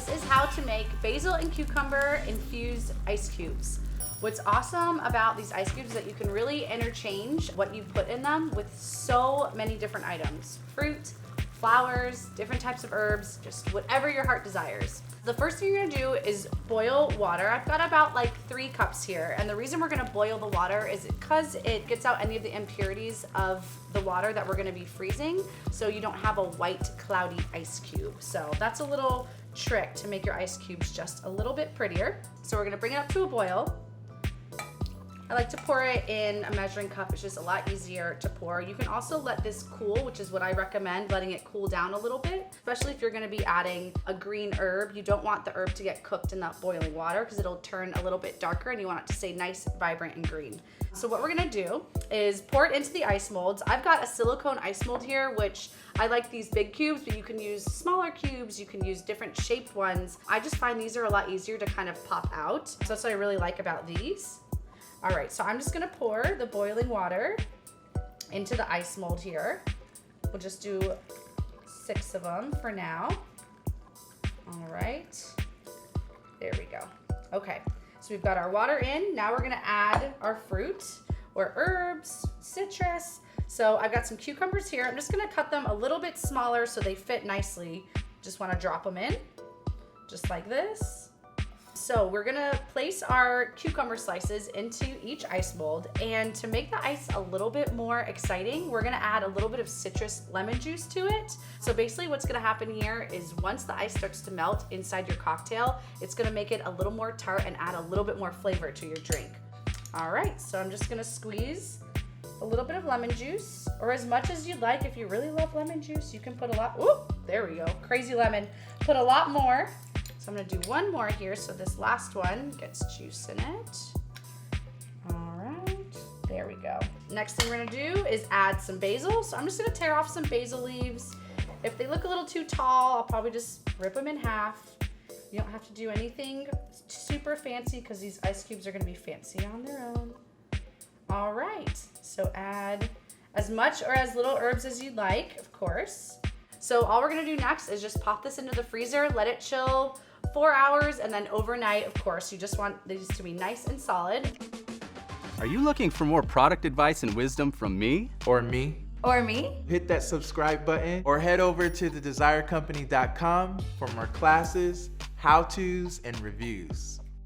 this is how to make basil and cucumber infused ice cubes. What's awesome about these ice cubes is that you can really interchange what you put in them with so many different items. Fruit, flowers, different types of herbs, just whatever your heart desires. The first thing you're gonna do is boil water. I've got about like 3 cups here, and the reason we're gonna boil the water is because it gets out any of the impurities of the water that we're gonna be freezing, so you don't have a white, cloudy ice cube. So that's a little trick to make your ice cubes just a little bit prettier. So we're gonna bring it up to a boil. I like to pour it in a measuring cup. It's just a lot easier to pour. You can also let this cool, which is what I recommend, letting it cool down a little bit, especially if you're gonna be adding a green herb. You don't want the herb to get cooked in that boiling water because it'll turn a little bit darker and you want it to stay nice, vibrant, and green. So what we're gonna do is pour it into the ice molds. I've got a silicone ice mold here, which I like these big cubes, but you can use smaller cubes, you can use different shaped ones. I just find these are a lot easier to kind of pop out. So that's what I really like about these. All right, so I'm just gonna pour the boiling water into the ice mold here. We'll just do 6 of them for now. All right, there we go. Okay, so we've got our water in. Now we're gonna add our fruit or herbs, citrus. So I've got some cucumbers here. I'm just gonna cut them a little bit smaller so they fit nicely. Just wanna drop them in, just like this. So we're gonna place our cucumber slices into each ice mold, and to make the ice a little bit more exciting, we're gonna add a little bit of citrus lemon juice to it. So basically what's gonna happen here is once the ice starts to melt inside your cocktail, it's gonna make it a little more tart and add a little bit more flavor to your drink. All right, so I'm just gonna squeeze a little bit of lemon juice, or as much as you'd like. If you really love lemon juice, you can put a lot. Ooh, there we go, crazy lemon. Put a lot more. So I'm gonna do one more here so this last one gets juice in it. All right, there we go. Next thing we're gonna do is add some basil. So I'm just gonna tear off some basil leaves. If they look a little too tall, I'll probably just rip them in half. You don't have to do anything super fancy because these ice cubes are gonna be fancy on their own. All right, so add as much or as little herbs as you'd like, of course. So all we're gonna do next is just pop this into the freezer, let it chill 4 hours, and then overnight, of course, you just want these to be nice and solid. Are you looking for more product advice and wisdom from me? Or me? Or me? Hit that subscribe button or head over to thedesirecompany.com for more classes, how-tos, and reviews.